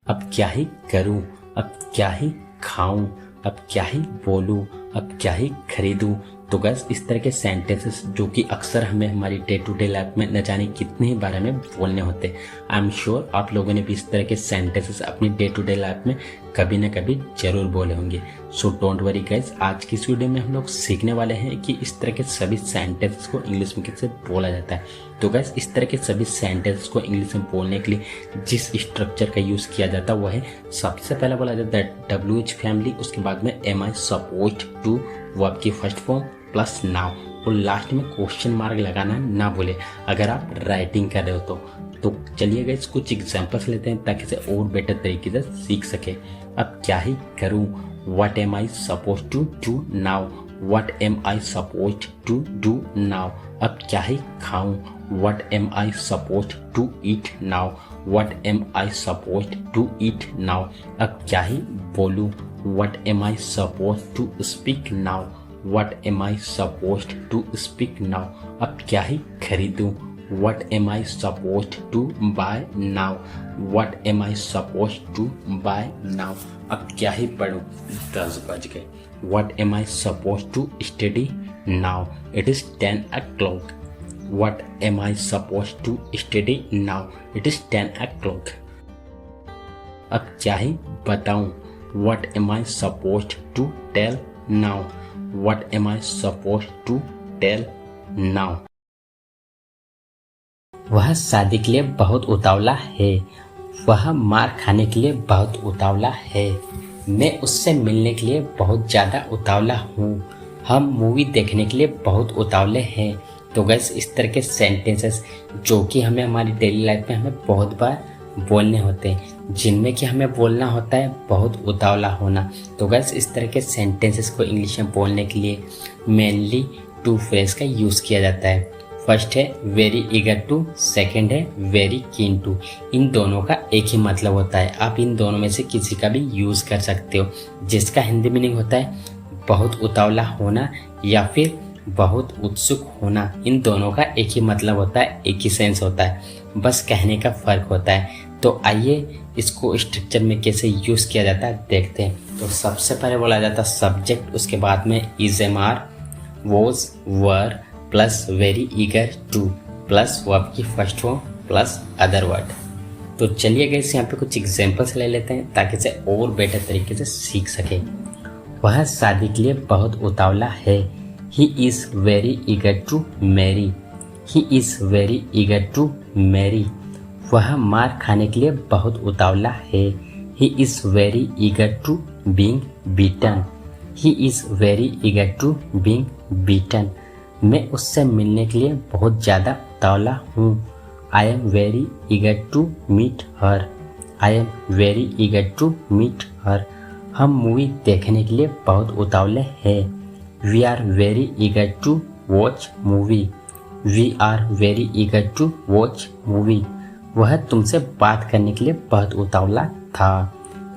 अब क्या ही करूं, अब क्या ही खाऊं, अब क्या ही बोलूं, अब क्या ही खरीदूं। तो गैस इस तरह के सेंटेंसेस जो कि अक्सर हमें हमारी डे टू डे लाइफ में न जाने कितने ही बारे में बोलने होते हैं। आई एम श्योर आप लोगों ने भी इस तरह के सेंटेंसेस अपनी डे टू डे लाइफ में कभी न कभी जरूर बोले होंगे। सो डोंट वरी गाइस, आज की इस वीडियो में हम लोग सीखने वाले हैं कि इस तरह के सभी सेंटेंसेस को इंग्लिश में कैसे बोला जाता है। तो गाइस इस तरह के सभी सेंटेंसेस को इंग्लिश में बोलने के लिए जिस स्ट्रक्चर का यूज किया जाता है वो है, सबसे पहले बोला जाता है WH फैमिली, उसके बाद में am I supposed to, verb की फर्स्ट फॉर्म प्लस नाउ, और लास्ट में क्वेश्चन मार्क लगाना ना भूले अगर आप राइटिंग कर रहे हो तो चलिए गाइस कुछ एग्जांपल्स लेते हैं ताकि इसे और बेटर तरीके से सीख सके। अब क्या ही करूं, what am I suppose to do now, what am I suppose to do now. अब क्या ही खाऊं, what am I suppose to eat now, what am I suppose to eat now. अब क्या ही बोलूं, what am I suppose to speak now, What am I supposed to speak now? अब क्या ही खरीदूं, What am I supposed to buy now? What am I supposed to buy now? अब क्या ही पढूं, 10 बज गए। What am I supposed to study now? It is 10 o'clock. What am I supposed to study now? It is 10 o'clock. अब क्या ही बताऊं, What am I supposed to tell now? What am I supposed to tell now? वह शादी के लिए बहुत उतावला है, वह मार खाने के लिए बहुत उतावला है, मैं उससे मिलने के लिए बहुत ज़्यादा उतावला हूँ, हम मूवी देखने के लिए बहुत उतावले हैं। तो गैस इस तरह के सेंटेंसेस जो कि हमें हमारी डेली लाइफ में हमें बहुत बार बोलने होते हैं, जिनमें कि हमें बोलना होता है बहुत उतावला होना। तो गैस इस तरह के सेंटेंसेस को इंग्लिश में बोलने के लिए मेनली 2 फ्रेज का यूज़ किया जाता है। फर्स्ट है वेरी ईगर टू, सेकेंड है वेरी कीन टू। इन दोनों का एक ही मतलब होता है, आप इन दोनों में से किसी का भी यूज़ कर सकते हो, जिसका हिंदी मीनिंग होता है बहुत उतावला होना या फिर बहुत उत्सुक होना। इन दोनों का एक ही मतलब होता है, एक ही सेंस होता है, बस कहने का फ़र्क होता है। तो आइए इसको स्ट्रक्चर में कैसे यूज़ किया जाता है देखते हैं। तो सबसे पहले बोला जाता है सब्जेक्ट, उसके बाद में is am are, was, were plus very eager to plus verb की first form plus other word. तो चलिए गाइस यहाँ पे कुछ एग्जांपल्स ले लेते हैं ताकि इसे और बेटर तरीके से सीख सके। वह शादी के लिए बहुत उतावला है, he is very eager to marry, he is very eager to marry. वह मार खाने के लिए बहुत उतावला है, he is very eager to being beaten, he is very eager to being beaten. मैं उससे मिलने के लिए बहुत ज़्यादा उतावला हूँ, I am very eager to meet her, I am very eager to meet her. हम मूवी देखने के लिए बहुत उतावले हैं, we are very eager to watch movie, we are very eager to watch movie. वह तुमसे बात करने के लिए बहुत उतावला था,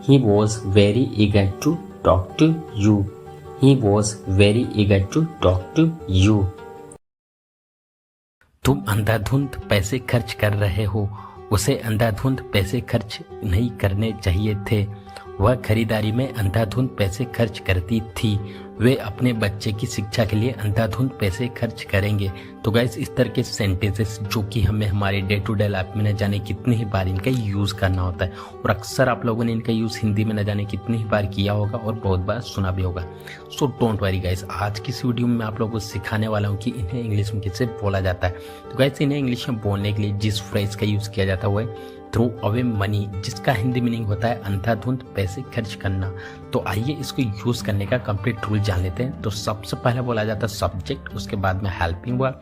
he was very eager to talk to you, he was very eager to talk to you. तुम अंधाधुंध पैसे खर्च कर रहे हो, उसे अंधाधुंध पैसे खर्च नहीं करने चाहिए थे, वह खरीदारी में अंधाधुंध पैसे खर्च करती थी, वे अपने बच्चे की शिक्षा के लिए अंधाधुंध पैसे खर्च करेंगे। तो गाइस इस तरह के सेंटेंसेस जो कि हमें हमारे डे टू डे लाइफ में न जाने कितनी ही बार इनका यूज़ करना होता है, और अक्सर आप लोगों ने इनका यूज़ हिंदी में न जाने कितनी ही बार किया होगा और बहुत बार सुना भी होगा। सो डोंट वरी गाइस, आज की इस वीडियो में मैं आप लोगों को सिखाने वाला हूँ कि इन्हें इंग्लिश में कैसे बोला जाता है। तो गाइस इन्हें इंग्लिश में बोलने के लिए जिस फ्रेज का यूज़ किया जाता है वो है थ्रो अवे मनी, जिसका हिंदी मीनिंग होता है अंधाधुंध पैसे खर्च करना। तो आइए इसको यूज़ करने का कंप्लीट रूल जान लेते हैं। तो सबसे पहले बोला जाता है सब्जेक्ट, उसके बाद में हेल्पिंग वर्ब,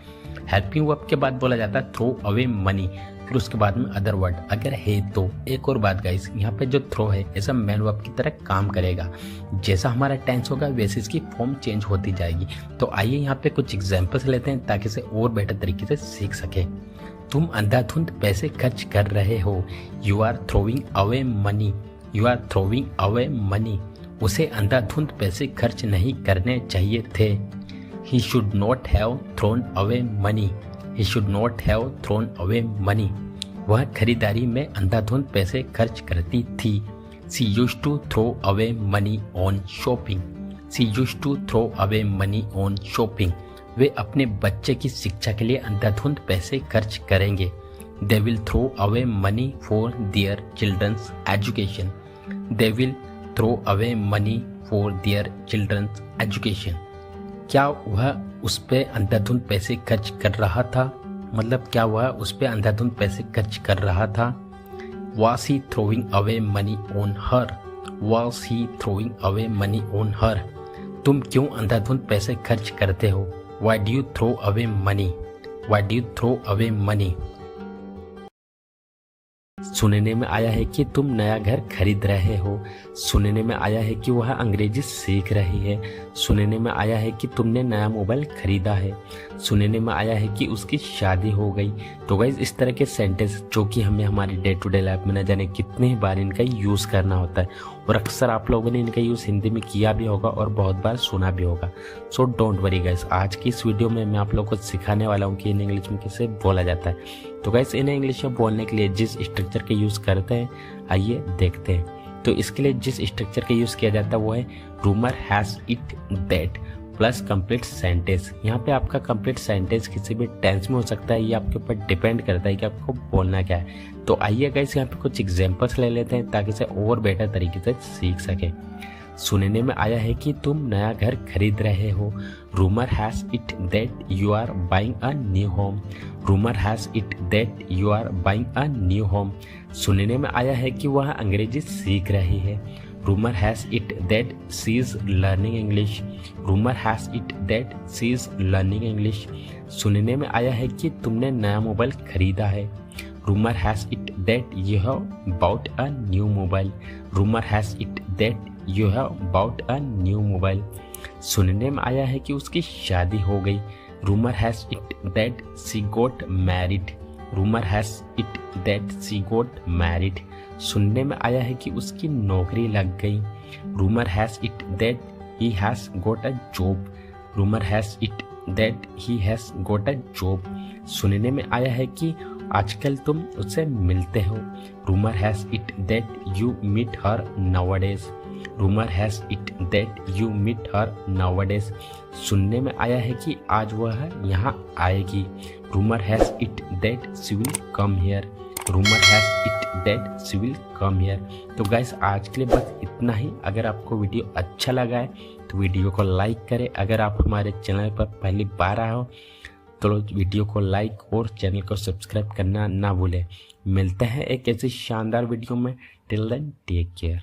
हेल्पिंग वर्ब के बाद बोला जाता है थ्रो अवे मनी, फिर उसके बाद में अदर वर्ड अगर है तो। एक और बात गाइस, यहाँ पे जो थ्रो है ऐसा मेन वर्ब की तरह काम करेगा, जैसा हमारा टेंस होगा वैसे इसकी फॉर्म चेंज होती जाएगी। तो आइए यहाँ पे कुछ एग्जांपल्स लेते हैं ताकि इसे और बेटर तरीके से सीख सके। तुम अंधाधुंध पैसे खर्च कर रहे हो, you are throwing away money, you are throwing away money. उसे अंधाधुंध पैसे खर्च नहीं करने चाहिए थे, he should not have thrown away money, he should not have thrown away money. वह खरीदारी में अंधाधुंध पैसे खर्च करती थी। She used to throw away money on shopping. She used to throw away money on shopping. वे अपने बच्चे की शिक्षा के लिए अंधाधुंध पैसे खर्च करेंगे। They will throw away money for their children's education. They will throw away money for their children's education. क्या वह उस पे अंधाधुंध पैसे खर्च कर रहा था? मतलब क्या वह उस पे अंधाधुंध पैसे खर्च कर रहा था? Was he throwing away money on her? Was he throwing away money on her? तुम क्यों अंधाधुंध पैसे खर्च करते हो? Why do you throw away money? Why do you throw away money? सुनने में आया है कि तुम नया घर खरीद रहे हो। सुनने में आया है कि वह अंग्रेजी सीख रही है। सुनने में आया है कि तुमने नया मोबाइल खरीदा है। सुनने में आया है कि उसकी शादी हो गई। तो गाइस इस तरह के सेंटेंस जो कि हमें हमारी डे टू डे लाइफ में न जाने कितने ही बार इनका यूज़ करना होता है और अक्सर आप लोगों ने इनका यूज़ हिंदी में किया भी होगा और बहुत बार सुना भी होगा। सो डोंट वरी गाइस, आज की इस वीडियो में मैं आप लोगों को सिखाने वाला हूँ कि इन इंग्लिश में कैसे बोला जाता है। तो गाइस इन इंग्लिश में बोलने के लिए जिस स्ट्रक्चर के यूज़ करते हैं आइए देखते हैं। तो इसके लिए जिस स्ट्रक्चर का यूज़ किया जाता है वो है rumour has it that plus complete sentence. यहाँ पे आपका कंप्लीट सेंटेंस किसी भी टेंस में हो सकता है, ये आपके ऊपर डिपेंड करता है कि आपको बोलना क्या है। तो आइए गाइस यहाँ पे कुछ एग्जांपल्स ले लेते हैं ताकि इसे और बेहतर तरीके से सीख सकें। सुनने में आया है कि तुम नया घर खरीद रहे हो। Rumour has it that you are buying a new home. Rumour has it that you are buying a new home. सुनने में आया है कि वह अंग्रेजी सीख रही है। Rumour has it that she is learning English. Rumour has it that she is learning English. सुनने में आया है कि तुमने नया मोबाइल खरीदा है। Rumour has it that you have bought a new mobile. Rumour has it that you have bought a new mobile. सुनने में आया है कि उसकी शादी हो गई। Rumour has it that she got married. Rumour has it that she got married. सुनने में आया है कि उसकी नौकरी लग गई। Rumour has it that he has got a job. Rumour has it that he has got a job. सुनने में आया है कि आजकल तुम उससे मिलते हो। Rumour has it that you meet her nowadays. Rumour has it that you meet her nowadays. सुनने में आया है कि आज वह यहाँ आएगी। Rumour has it that she will come here. Rumour has it that she will come here. तो गाइस आज के लिए बस इतना ही। अगर आपको वीडियो अच्छा लगा है तो वीडियो को लाइक करें। अगर आप हमारे चैनल पर पहली बार आए हो तो वीडियो को लाइक और चैनल को सब्सक्राइब करना ना भूलें। मिलते हैं एक ऐसी शानदार वीडियो में। Till then take care.